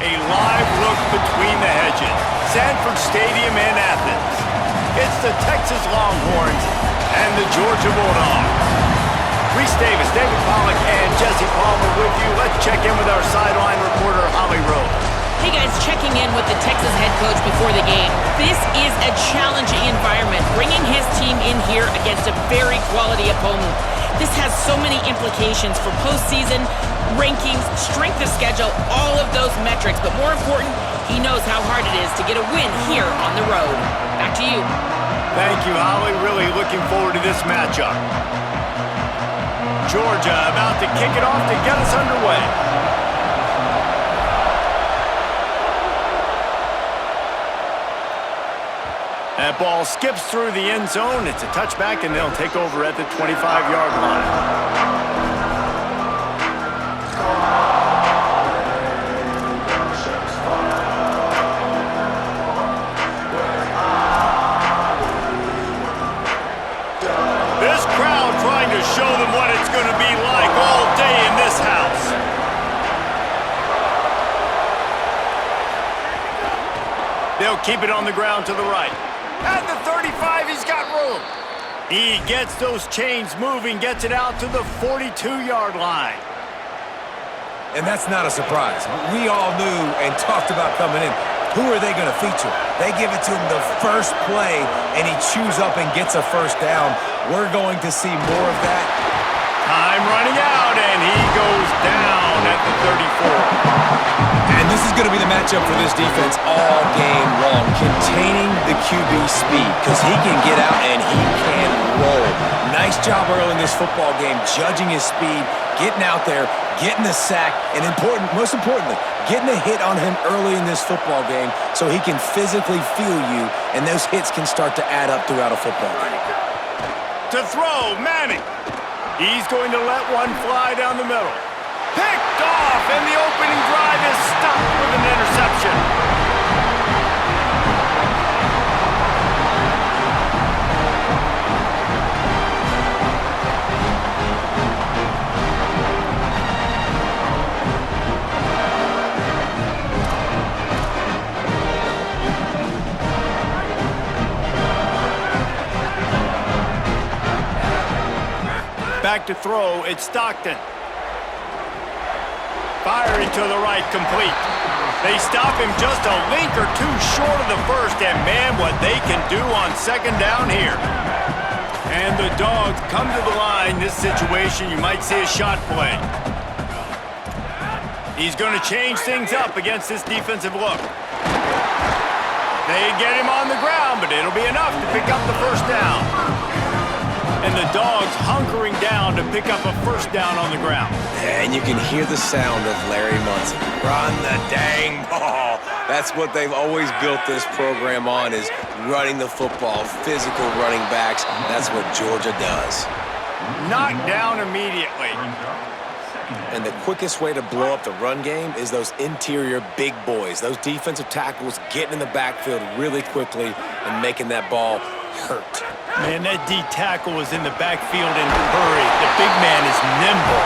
a live look between the hedges. Sanford Stadium in Athens. It's the Texas Longhorns and the Georgia Bulldogs. Reese Davis, David Pollack, and Jesse Palmer with you. Let's check in with our sideline reporter, Holly Rose. Hey guys, checking in with the Texas head coach before the game. This is a challenging environment, bringing his team in here against a very quality opponent. This has so many implications for postseason, rankings, strength of schedule, all of those metrics. But more important, he knows how hard it is to get a win here on the road. Back to you. Thank you, Holly. Really looking forward to this matchup. Georgia about to kick it off to get us underway. That ball skips through the end zone. It's a touchback, and they'll take over at the 25-yard line. This crowd trying to show them what it's going to be like all day in this house. They'll keep it on the ground to the right. At the 35, he's got room. He gets those chains moving, gets it out to the 42-yard line. And that's not a surprise. We all knew and talked about coming in. Who are they going to feature? They give it to him the first play, and he chews up and gets a first down. We're going to see more of that. Time running out, and he goes down at the 34. And this is going to be the matchup for this defense all game long. Containing the QB speed, because he can get out and he can roll. Nice job early in this football game, judging his speed, getting out there, getting the sack, and most importantly, getting a hit on him early in this football game so he can physically feel you, and those hits can start to add up throughout a football game. To throw, Manning. He's going to let one fly down the middle. Picked off, and the opening drive is stopped with an interception. Back to throw, it's Stockton. Firing to the right, complete. They stop him just a link or two short of the first, and man, what they can do on second down here. And the Dogs come to the line. This situation, you might see a shot play. He's going to change things up against this defensive look. They get him on the ground, but it'll be enough to pick up the first down. And the Dogs hunkering down to pick up a first down on the ground. And you can hear the sound of Larry Munson. Run the dang ball. That's what they've always built this program on, is running the football, physical running backs. That's what Georgia does. Knocked down immediately. And the quickest way to blow up the run game is those interior big boys, those defensive tackles getting in the backfield really quickly and making that ball hurt. Man, that D tackle was in the backfield in a hurry. The big man is nimble.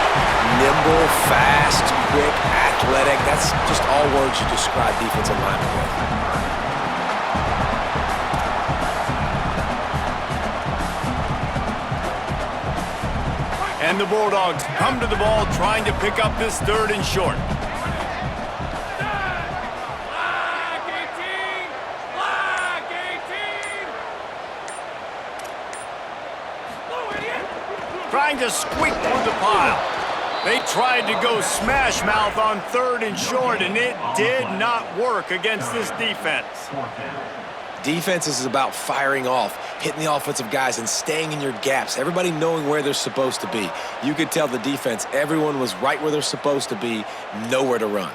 Nimble, fast, quick, athletic. That's just all words you describe defensive linemen with. And the Bulldogs come to the ball trying to pick up this third and short. Trying to squeak through the pile. They tried to go smash mouth on third and short, and it did not work against this defense. Defense is about firing off, hitting the offensive guys, and staying in your gaps. Everybody knowing where they're supposed to be. You could tell the defense, everyone was right where they're supposed to be, nowhere to run.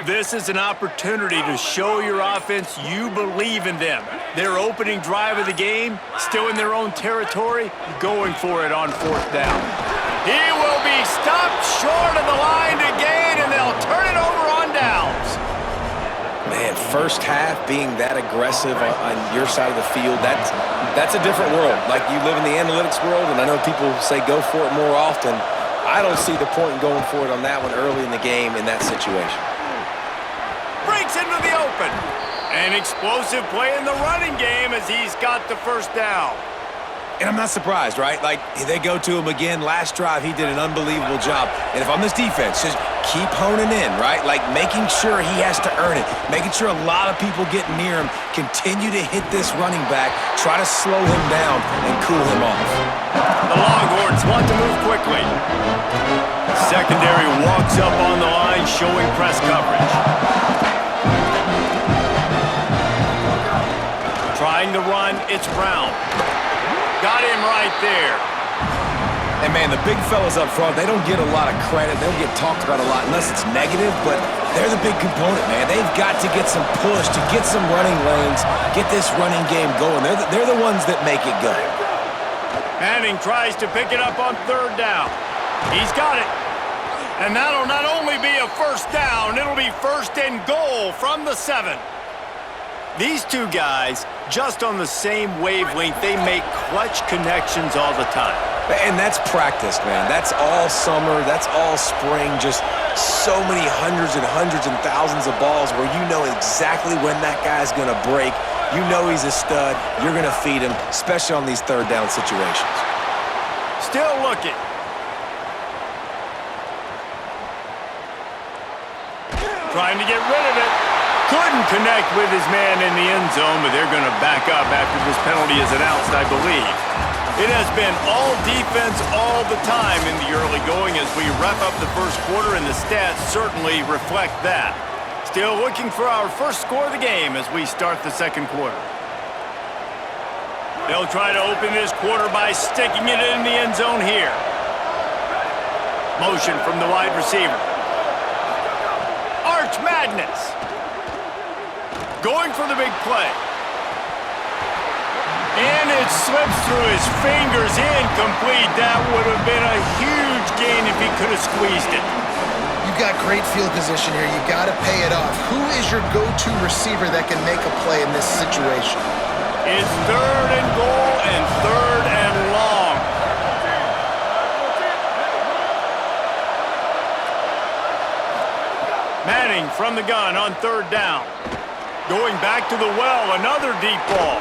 This is an opportunity to show your offense you believe in them. Their opening drive of the game, still in their own territory, going for it on fourth down. He will be stopped short of the line to gain, and they'll turn it over on downs. first half, being that aggressive on your side of the field, that's a different world. Like, you live in the analytics world, and I know people say go for it more often. I don't see the point in going for it on that one early in the game in that situation. Breaks into the open. An explosive play in the running game as he's got the first down. And I'm not surprised, right? Like, they go to him again. Last drive, he did an unbelievable job. And if I'm this defense, just keep honing in, right? Like, making sure he has to earn it. Making sure a lot of people get near him. Continue to hit this running back. Try to slow him down and cool him off. The Longhorns want to move quickly. Secondary walks up on the line, showing press coverage. Trying to run, it's Brown. Got him right there. And, man, the big fellas up front, they don't get a lot of credit. They don't get talked about a lot unless it's negative, but they're the big component, man. They've got to get some push, to get some running lanes, get this running game going. They're the ones that make it go. Manning tries to pick it up on third down. He's got it. And that'll not only be a first down, it'll be first and goal from the 7. These two guys, just on the same wavelength, they make clutch connections all the time. And that's practice, man. That's all summer. That's all spring. Just so many hundreds and thousands of balls where you know exactly when that guy's going to break. You know he's a stud. You're going to feed him, especially on these third down situations. Still looking. Trying to get rid of it. Couldn't connect with his man in the end zone, but they're going to back up after this penalty is announced, I believe. It has been all defense all the time in the early going as we wrap up the first quarter, and the stats certainly reflect that. Still looking for our first score of the game as we start the second quarter. They'll try to open this quarter by sticking it in the end zone here. Motion from the wide receiver. Arch Madness. Going for the big play. And it slips through his fingers, incomplete. That would have been a huge gain if he could have squeezed it. You've got great field position here. You've got to pay it off. Who is your go-to receiver that can make a play in this situation? It's third and goal and third and long. Manning from the gun on third down. Going back to the well, another deep ball.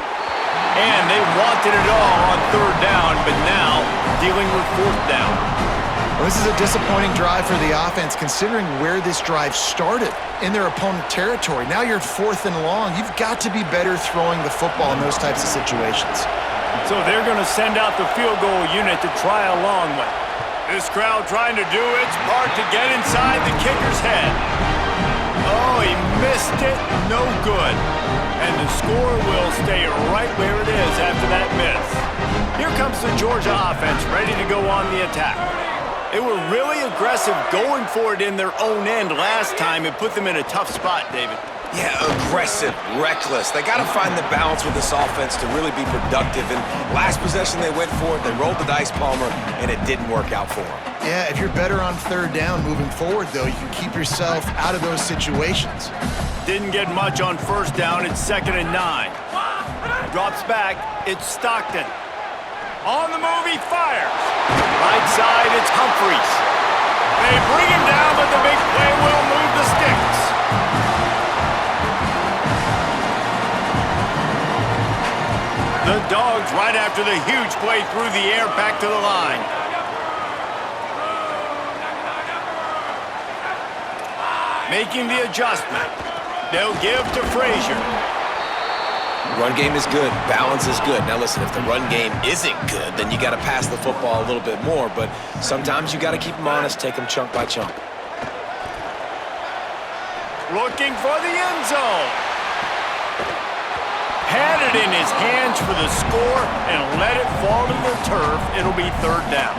And they wanted it all on third down, but now dealing with fourth down. Well, this is a disappointing drive for the offense, considering where this drive started, in their opponent territory. Now you're at fourth and long. You've got to be better throwing the football in those types of situations. So they're going to send out the field goal unit to try a long one. This crowd trying to do its part to get inside the kicker's head. Oh, he missed it. No good. And the score will stay right where it is after that miss. Here comes the Georgia offense ready to go on the attack. They were really aggressive going for it in their own end last time and put them in a tough spot, David. Yeah, aggressive, reckless. They got to find the balance with this offense to really be productive. And last possession they went for it, they rolled the dice, Palmer, and it didn't work out for them. Yeah, if you're better on third down moving forward, though, you can keep yourself out of those situations. Didn't get much on first down. It's 2nd and 9. Drops back. It's Stockton. On the move, he fires. Right side, it's Humphreys. They bring him down, but the big play will move the sticks. The Dogs right after the huge play through the air back to the line. Making the adjustment. They'll give to Frazier. Run game is good. Balance is good. Now listen, if the run game isn't good, then you got to pass the football a little bit more. But sometimes you got to keep them honest, take them chunk by chunk. Looking for the end zone. Had it in his hands for the score and let it fall to the turf. It'll be third down.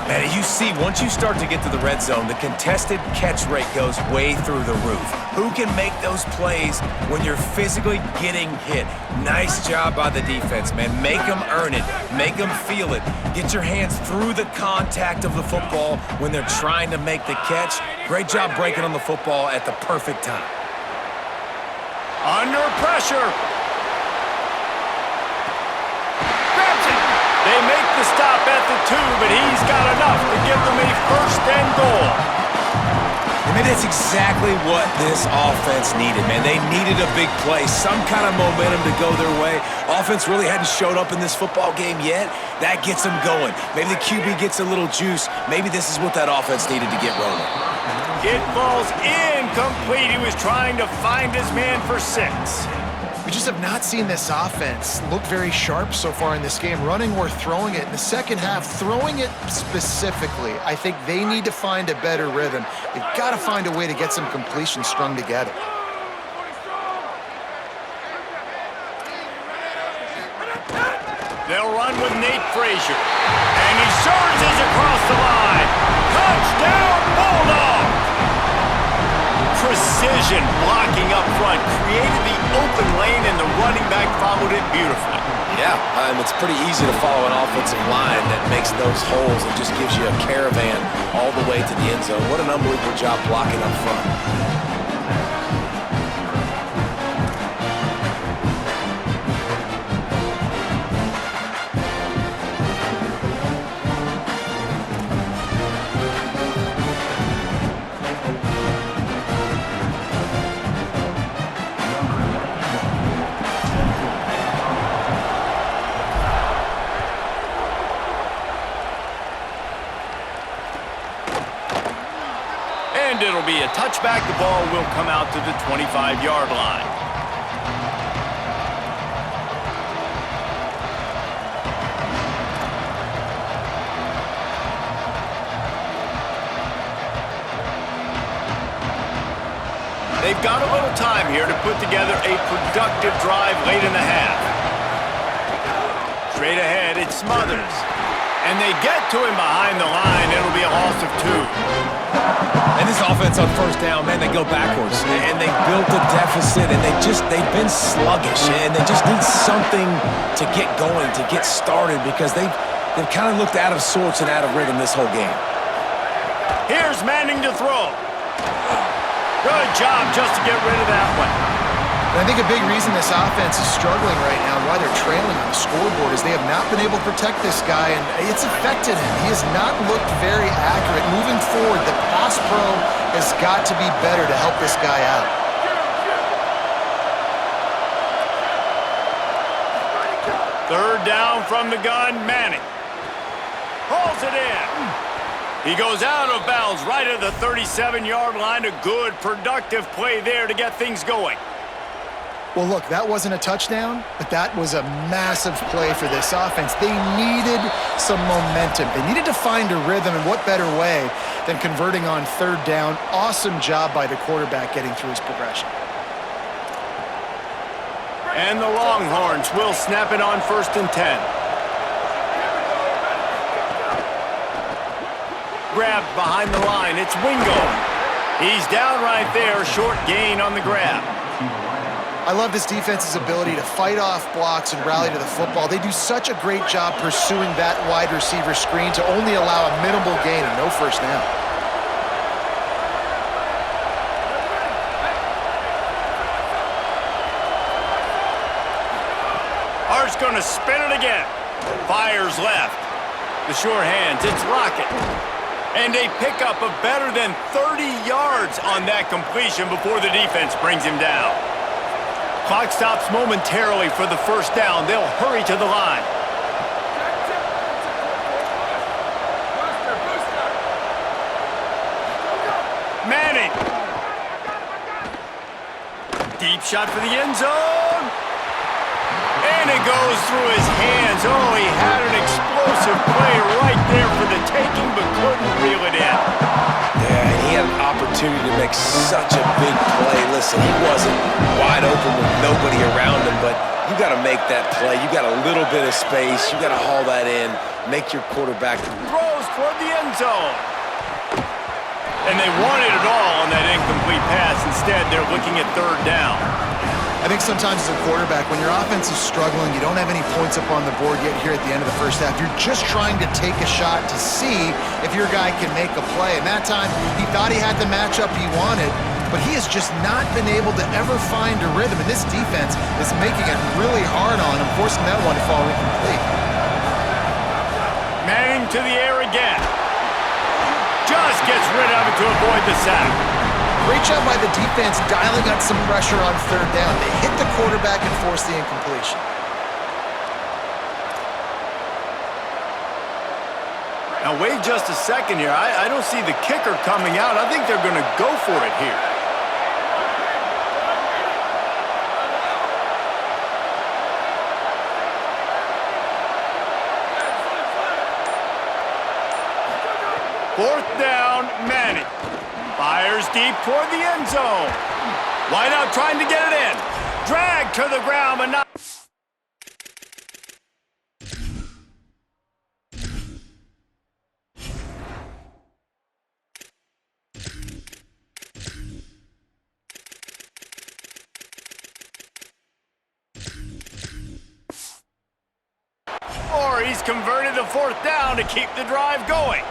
Man, you see, once you start to get to the red zone, the contested catch rate goes way through the roof. Who can make those plays when you're physically getting hit? Nice job by the defense, man. Make them earn it. Make them feel it. Get your hands through the contact of the football when they're trying to make the catch. Great job breaking on the football at the perfect time. Under pressure. Grabs it. They make the stop at the 2, but he's got enough to give them a first and goal. And maybe that's exactly what this offense needed, man. They needed a big play, some kind of momentum to go their way. Offense really hadn't showed up in this football game yet. That gets them going. Maybe the QB gets a little juice. Maybe this is what that offense needed to get rolling. It falls incomplete. He was trying to find his man for 6. We just have not seen this offense look very sharp so far in this game, running or throwing it. In the second half, throwing it specifically, I think they need to find a better rhythm. They've got to find a way to get some completions strung together. They'll run with Nate Frazier. And he surges across the line. Touchdown, Bulldogs! Precision blocking up front created the open lane, and the running back followed it beautifully. Yeah, it's pretty easy to follow an offensive line that makes those holes and just gives you a caravan all the way to the end zone. What an unbelievable job blocking up front. And it'll be a touchback. The ball will come out to the 25-yard line. They've got a little time here to put together a productive drive late in the half. Straight ahead, it's Smothers. And they get to him behind the line. It'll be a loss of 2. And this offense on first down, man, they go backwards. And they built a deficit, and they've been sluggish. And they just need something to get going, to get started, because they've kind of looked out of sorts and out of rhythm this whole game. Here's Manning to throw. Good job just to get rid of that one. And I think a big reason this offense is struggling right now, why they're trailing on the scoreboard, is they have not been able to protect this guy, and it's affected him. He has not looked very accurate. Moving forward, the pass pro has got to be better to help this guy out. Third down from the gun, Manning. Pulls it in. He goes out of bounds right at the 37-yard line. A good, productive play there to get things going. Well, look, that wasn't a touchdown, but that was a massive play for this offense. They needed some momentum. They needed to find a rhythm, and what better way than converting on third down. Awesome job by the quarterback getting through his progression. And the Longhorns will snap it on 1st and 10. Grabbed behind the line, it's Wingo. He's down right there, short gain on the grab. I love this defense's ability to fight off blocks and rally to the football. They do such a great job pursuing that wide receiver screen to only allow a minimal gain and no first down. Hart's going to spin it again. Fires left. The sure hands, it's Lockett. And a pickup of better than 30 yards on that completion before the defense brings him down. Clock stops momentarily for the first down. They'll hurry to the line. Manning. Deep shot for the end zone. And it goes through his hands. Oh, he had an explosive play right there for the taking, but couldn't reel it in. Yeah, he had an opportunity to make such a big play. Listen, he wasn't wide open with nobody around him, but you got to make that play. You got a little bit of space. You got to haul that in, make your quarterback. Throws toward the end zone. And they wanted it all on that incomplete pass. Instead, they're looking at third down. I think sometimes as a quarterback, when your offense is struggling, you don't have any points up on the board yet here at the end of the first half. You're just trying to take a shot to see if your guy can make a play. And that time, he thought he had the matchup he wanted, but he has just not been able to ever find a rhythm, and this defense is making it really hard on him, forcing that one to fall incomplete. Manning to the air again. Just gets rid of it to avoid the sack. Great job by the defense dialing up some pressure on third down. They hit the quarterback and forced the incompletion. Now, wait just a second here. I don't see the kicker coming out. I think they're going to go for it here. Fourth down, Natty. Fires deep toward the end zone. Wide out trying to get it in. Drag to the ground, but not... He's converted the fourth down to keep the drive going.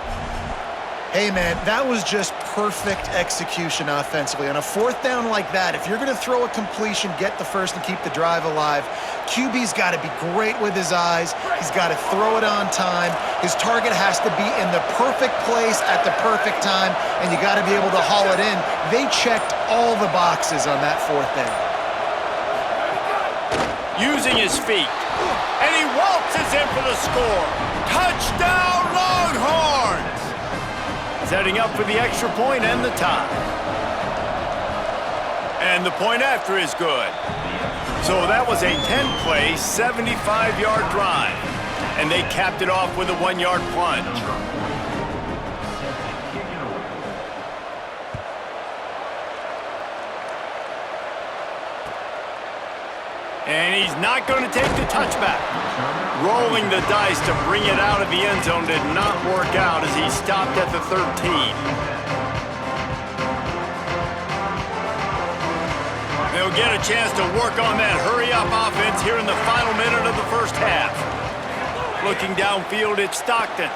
Hey, man, that was just perfect execution offensively. On a fourth down like that, if you're going to throw a completion, get the first and keep the drive alive, QB's got to be great with his eyes. He's got to throw it on time. His target has to be in the perfect place at the perfect time, and you got to be able to haul it in. They checked all the boxes on that fourth down. Using his feet. And he waltzes in for the score. Touchdown, Longhorns! Setting up for the extra point and the tie. And the point after is good. So that was a 10-play, 75-yard drive. And they capped it off with a 1-yard plunge. And he's not going to take the touchback. Rolling the dice to bring it out of the end zone did not work out as he stopped at the 13. They'll get a chance to work on that hurry-up offense here in the final minute of the first half. Looking downfield, it's Stockton.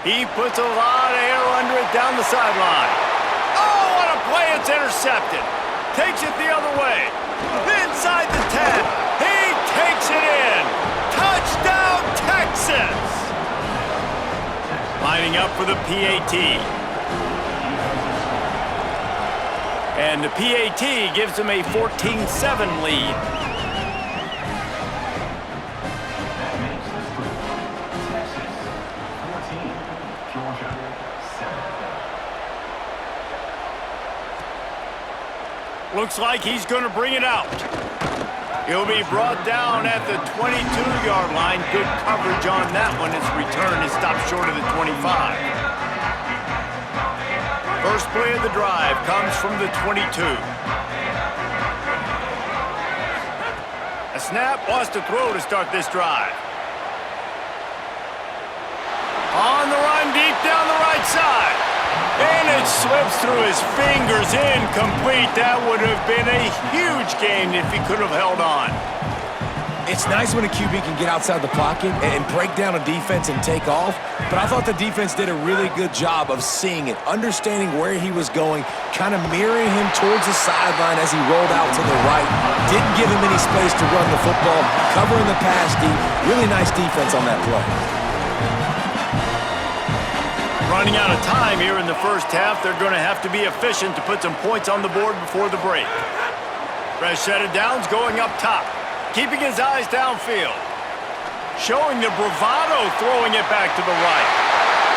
He puts a lot of air under it down the sideline. Oh, what a play! It's intercepted. Takes it the other way. Inside the 10. He takes it in. Touchdown, Texas! Lining up for the PAT. And the PAT gives them a 14-7 lead. Looks like he's going to bring it out. He'll be brought down at the 22-yard line. Good coverage on that one. His return is stopped short of the 25. First play of the drive comes from the 22. A snap, wants to throw to start this drive. On the run, deep down the right side. And it slips through his fingers, incomplete. That would have been a huge gain if he could have held on. It's nice when a QB can get outside the pocket and break down a defense and take off, but I thought the defense did a really good job of seeing it, understanding where he was going, kind of mirroring him towards the sideline as he rolled out to the right. Didn't give him any space to run the football, covering the pass deep. Really nice defense on that play. Running out of time here in the first half. They're going to have to be efficient to put some points on the board before the break. Fresh set of downs going up top. Keeping his eyes downfield. Showing the bravado, throwing it back to the right.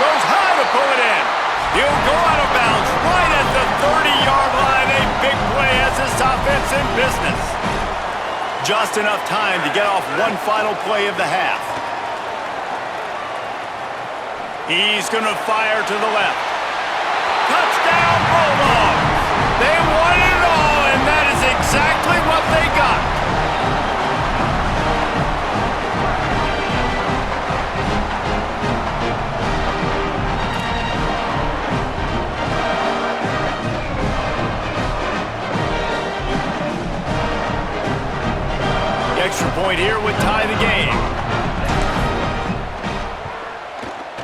Goes high to pull it in. He'll go out of bounds right at the 30-yard line. A big play as this offense in business. Just enough time to get off one final play of the half. He's going to fire to the left. Touchdown, Bulldogs! They won it all, and that is exactly what they got. The extra point here would tie the game.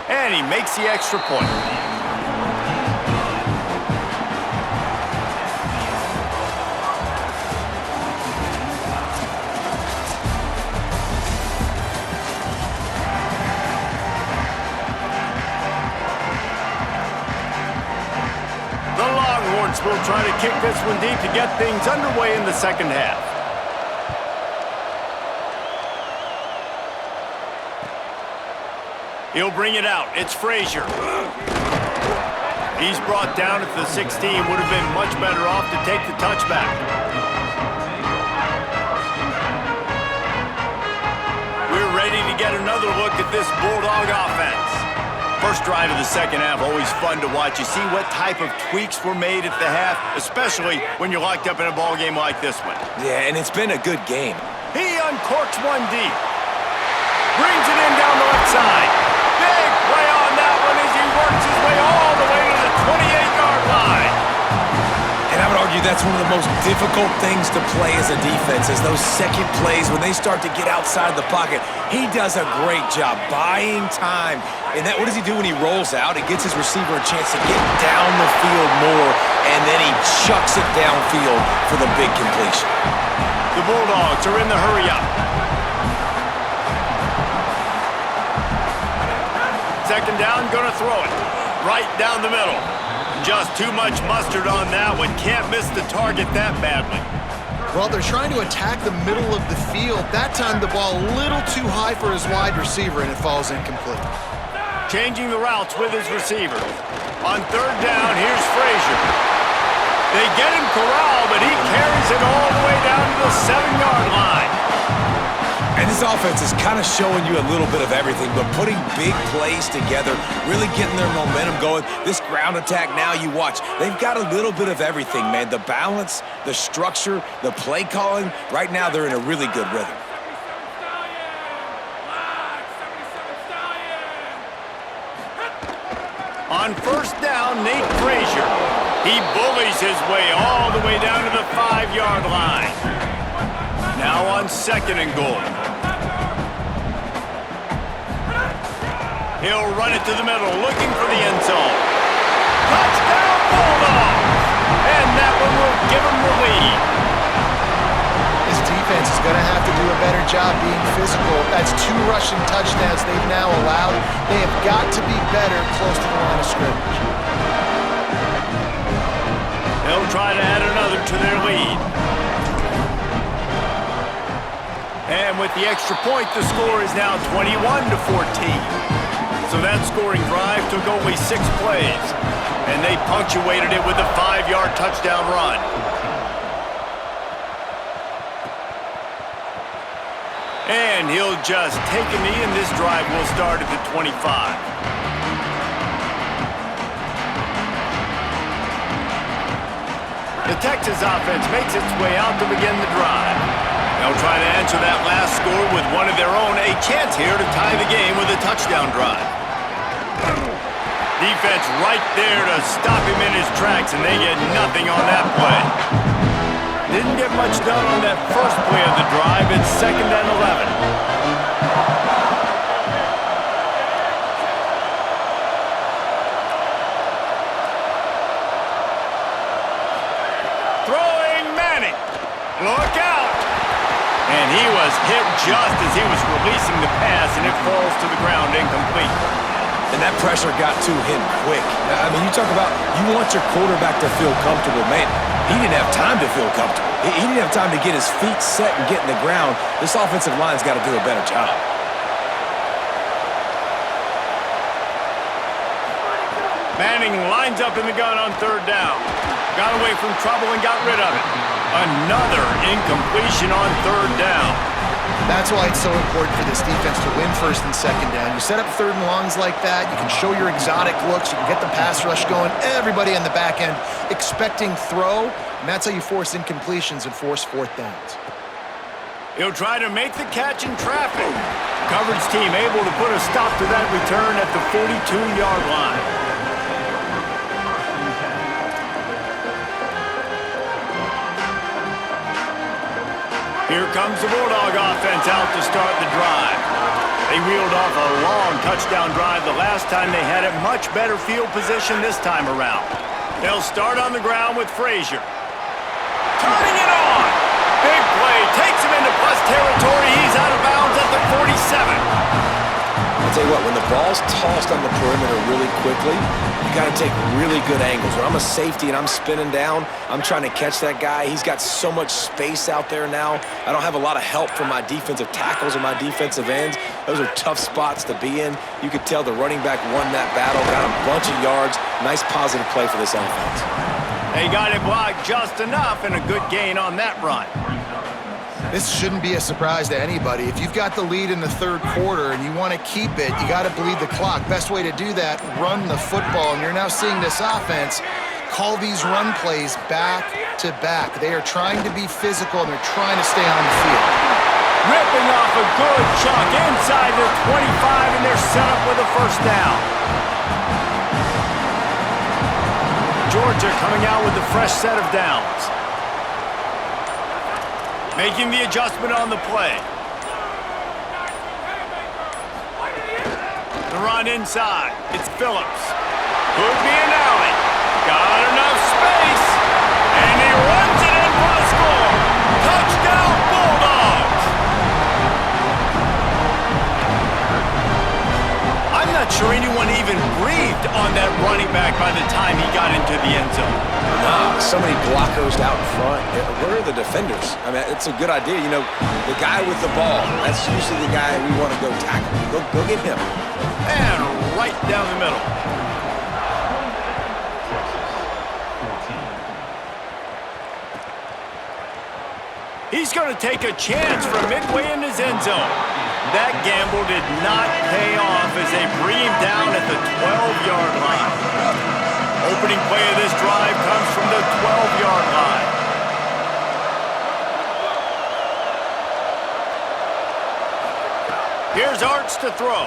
And he makes the extra point. Horns will try to kick this one deep to get things underway in the second half. He'll bring it out. It's Frazier. He's brought down at the 16. Would have been much better off to take the touchback. We're ready to get another look at this Bulldog offense. First drive of the second half, always fun to watch. You see what type of tweaks were made at the half, especially when you're locked up in a ball game like this one. Yeah, and it's been a good game. He uncorks one deep. Brings it in down the left side. Big play on that one as he works his way all the way to the 28-yard line. And I would argue that's one of the most difficult things to play as a defense, is those second plays when they start to get outside the pocket. He does a great job buying time. And that, what does he do when he rolls out? It gets his receiver a chance to get down the field more, and then he chucks it downfield for the big completion. The Bulldogs are in the hurry-up. Second down, gonna throw it. Right down the middle. Just too much mustard on that one. Can't miss the target that badly. Well, they're trying to attack the middle of the field. That time the ball a little too high for his wide receiver, and it falls incomplete. Changing the routes with his receiver. On third down, here's Frazier. They get him corralled, but he carries it all the way down to the 7-yard line. And this offense is kind of showing you a little bit of everything, but putting big plays together, really getting their momentum going. This ground attack now, you watch, they've got a little bit of everything, man. The balance, the structure, the play calling. Right now, they're in a really good rhythm. On first down, Nate Frazier. He bullies his way all the way down to the 5-yard line. Now on second and goal. He'll run it to the middle, looking for the end zone. Touchdown, Bulldogs! And that one will give him the lead. This defense is going to have to do a better job being physical. That's 2 rushing touchdowns they've now allowed. They have got to be better close to the line of scrimmage. They'll try to add another to their lead. And with the extra point, the score is now 21-14. So that scoring drive took only 6 plays, and they punctuated it with a 5-yard touchdown run. And he'll just take a knee, and this drive will start at the 25. The Texas offense makes its way out to begin the drive. They'll try to answer that last score with one of their own. A chance here to tie the game with a touchdown drive. Defense right there to stop him in his tracks, and they get nothing on that play. Didn't get much done on that first play of the drive. It's 2nd and 11. Throwing Natty. Look out! And he was hit just as he was releasing the pass, and it falls to the ground incomplete. And that pressure got to him quick. I mean, you talk about you want your quarterback to feel comfortable. Man, he didn't have time to feel comfortable. He didn't have time to get his feet set and get in the ground. This offensive line's got to do a better job. Manning lines up in the gun on third down. Got away from trouble and got rid of it. Another incompletion on third down. That's why it's so important for this defense to win first and second down. You set up third and longs like that, you can show your exotic looks, you can get the pass rush going, everybody on the back end expecting throw, and that's how you force incompletions and force 4th downs. He'll try to make the catch in traffic. Coverage team able to put a stop to that return at the 42-yard line. Here comes the Bulldog offense out to start the drive. They reeled off a long touchdown drive the last time. They had a much better field position this time around. They'll start on the ground with Frazier. Turning it on! Big play, takes him into plus territory. He's out of bounds at the 47. I'll tell you what, when the ball's tossed on the perimeter really quickly, you got to take really good angles. When I'm a safety and I'm spinning down, I'm trying to catch that guy. He's got so much space out there now. I don't have a lot of help from my defensive tackles or my defensive ends. Those are tough spots to be in. You could tell the running back won that battle, got a bunch of yards. Nice positive play for this offense. They got it blocked just enough and a good gain on that run. This shouldn't be a surprise to anybody. If you've got the lead in the third quarter and you want to keep it, you got to bleed the clock. Best way to do that, run the football. And you're now seeing this offense call these run plays back to back. They are trying to be physical and they're trying to stay on the field. Ripping off a good chunk inside their 25, and they're set up with a first down. Georgia coming out with a fresh set of downs. Making the adjustment on the play. The run inside. It's Phillips. Could be an alley. Got enough space. And he runs it in for a score. Touchdown Bulldogs. I'm not sure anyone even breathed on that running back by the time he got into the end zone. Nah, so many blockers out in front. Where are the defenders? I mean, it's a good idea. You know, the guy with the ball, that's usually the guy we want to go tackle. Go get him. And right down the middle. He's going to take a chance from midway in his end zone. That gamble did not pay off as they bring him down at the 12-yard line. Opening play of this drive comes from the 12-yard line. Here's Arch to throw.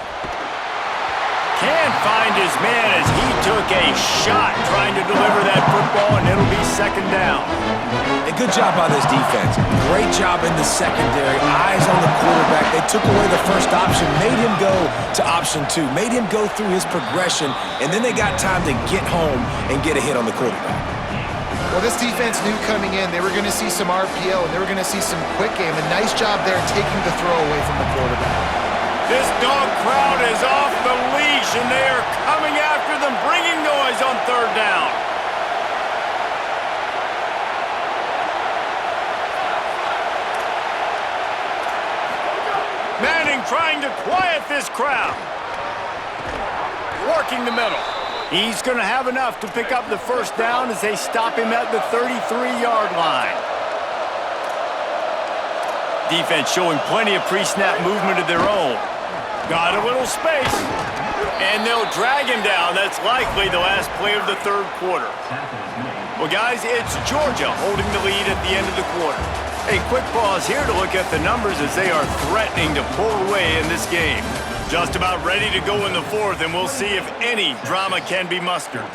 Can't find his man as he took a shot trying to deliver that football, and it'll be second down. And good job by this defense. Great job in the secondary. Eyes on the quarterback. They took away the first option, made him go to option 2, made him go through his progression, and then they got time to get home and get a hit on the quarterback. Well, this defense knew coming in they were going to see some RPO and they were going to see some quick game. A nice job there taking the throw away from the quarterback. This dog crowd is off the leash, and they are coming after them, bringing noise on third down. Manning trying to quiet this crowd. Working the middle. He's going to have enough to pick up the first down as they stop him at the 33-yard line. Defense showing plenty of pre-snap movement of their own. Got a little space, and they'll drag him down. That's likely the last play of the third quarter. Well, guys, it's Georgia holding the lead at the end of the quarter. A quick pause here to look at the numbers as they are threatening to pull away in this game. Just about ready to go in the fourth, and we'll see if any drama can be mustered.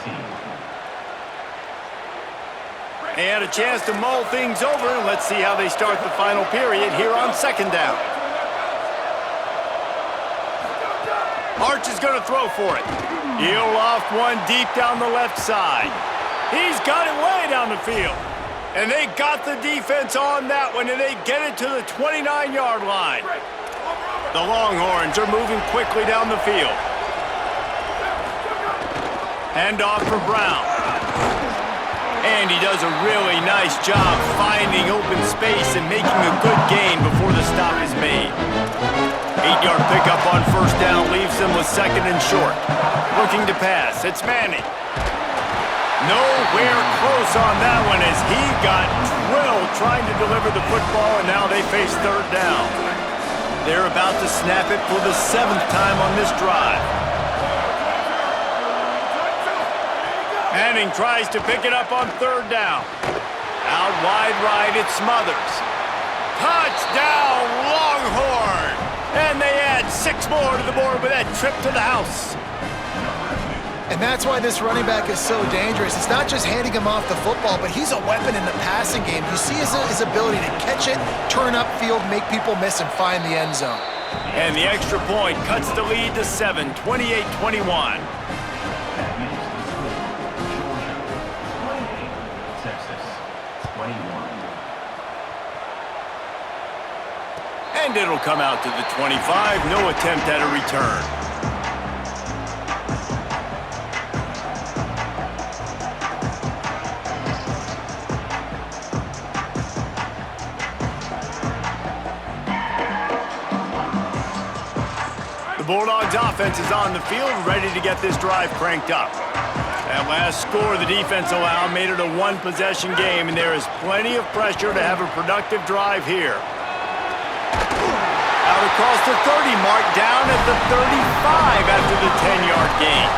They had a chance to mull things over, and let's see how they start the final period here on second down. Arch is going to throw for it. He'll loft one deep down the left side. He's got it way down the field. And they got the defense on that one, and they get it to the 29-yard line. The Longhorns are moving quickly down the field. Handoff for Brown. And he does a really nice job finding open space and making a good gain before the stop is made. 8-yard pickup on first down leaves them with second and short. Looking to pass. It's Manning. Nowhere close on that one as he got drilled trying to deliver the football, and now they face third down. They're about to snap it for the 7th time on this drive. Manning tries to pick it up on third down. Out wide right, it's Smothers. Touchdown, Longhorn! And they add 6 more to the board with that trip to the house. And that's why this running back is so dangerous. It's not just handing him off the football, but he's a weapon in the passing game. You see his ability to catch it, turn upfield, make people miss, and find the end zone. And the extra point cuts the lead to 7, 28-21. And it'll come out to the 25. No attempt at a return. The Bulldogs offense is on the field, ready to get this drive cranked up. That last score the defense allowed made it a one-possession game, and there is plenty of pressure to have a productive drive here. Out across the 30 mark, down at the 35 after the 10-yard gain.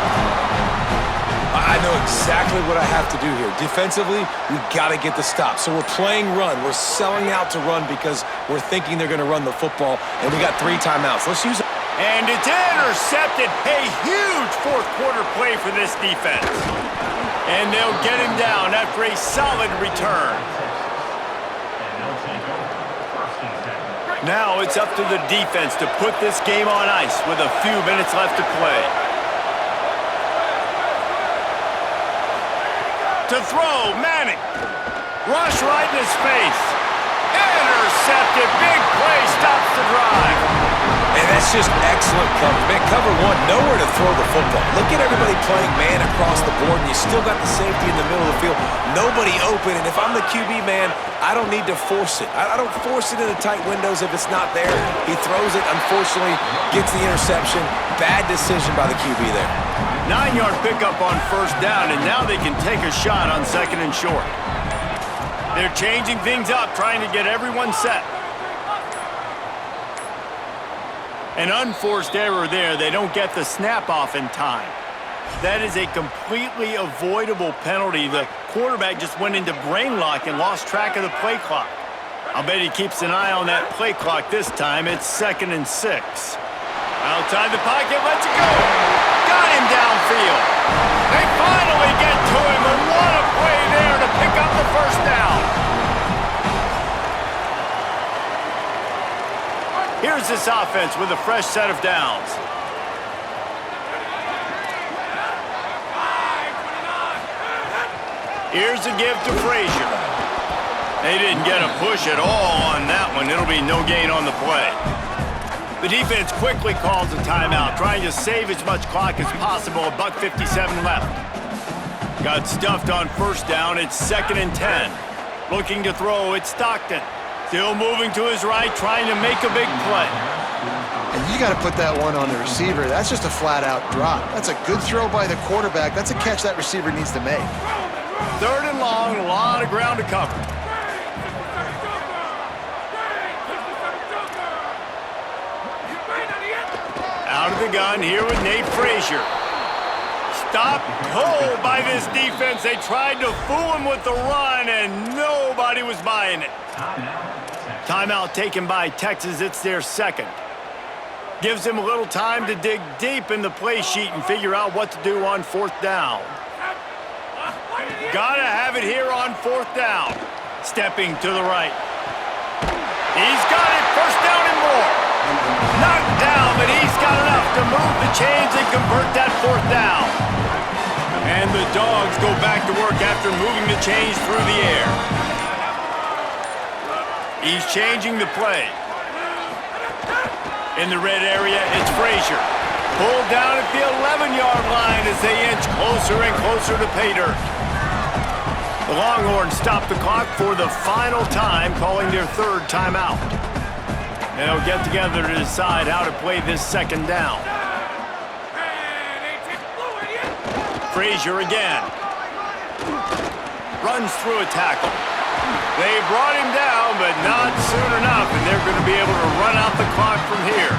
I know exactly what I have to do here. Defensively, we've got to get the stop. So we're playing run. We're selling out to run because we're thinking they're going to run the football, and we got 3 timeouts. Let's use it. And it's intercepted. A huge fourth-quarter play for this defense. And they'll get him down after a solid return. Now it's up to the defense to put this game on ice with a few minutes left to play. To throw, Manning. Rush right in his face. Intercepted. Big play stops the drive. And that's just excellent cover. Man, cover 1, nowhere to throw the football. Look at everybody playing man across the board, and you still got the safety in the middle of the field. Nobody open, and if I'm the QB, man, I don't need to force it. I don't force it into tight windows if it's not there. He throws it, unfortunately, gets the interception. Bad decision by the QB there. 9-yard pickup on first down, and now they can take a shot on second and short. They're changing things up, trying to get everyone set. An unforced error there. They don't get the snap off in time. That is a completely avoidable penalty. The quarterback just went into brain lock and lost track of the play clock. I'll bet he keeps an eye on that play clock this time. It's 2nd and 6. Outside the pocket, lets it go. Got him downfield. They finally get to him, and what a play there to pick up the first down. Here's this offense with a fresh set of downs. Here's a give to Frazier. They didn't get a push at all on that one. It'll be no gain on the play. The defense quickly calls a timeout, trying to save as much clock as possible. $1:57 left. Got stuffed on first down. It's 2nd and 10. Looking to throw, it's Stockton. Still moving to his right, trying to make a big play. And you got to put that one on the receiver. That's just a flat-out drop. That's a good throw by the quarterback. That's a catch that receiver needs to make. 3rd and long, a lot of ground to cover. Out of the gun here with Nate Frazier. Stopped cold by this defense. They tried to fool him with the run, and nobody was buying it. Timeout taken by Texas. It's their 2nd. Gives them a little time to dig deep in the play sheet and figure out what to do on 4th down. Gotta have it here on 4th down. Stepping to the right. He's got it. 1st down and more. Knocked down, but he's got enough to move the chains and convert that 4th down. And the Dogs go back to work after moving the chains through the air. He's changing the play. In the red area, it's Frazier. Pulled down at the 11-yard line as they inch closer and closer to pay dirt. The Longhorns stop the clock for the final time, calling their 3rd timeout. They'll get together to decide how to play this 2nd down. Frazier again. Runs through a tackle. They brought him down, but not soon enough, and they're going to be able to run out the clock from here.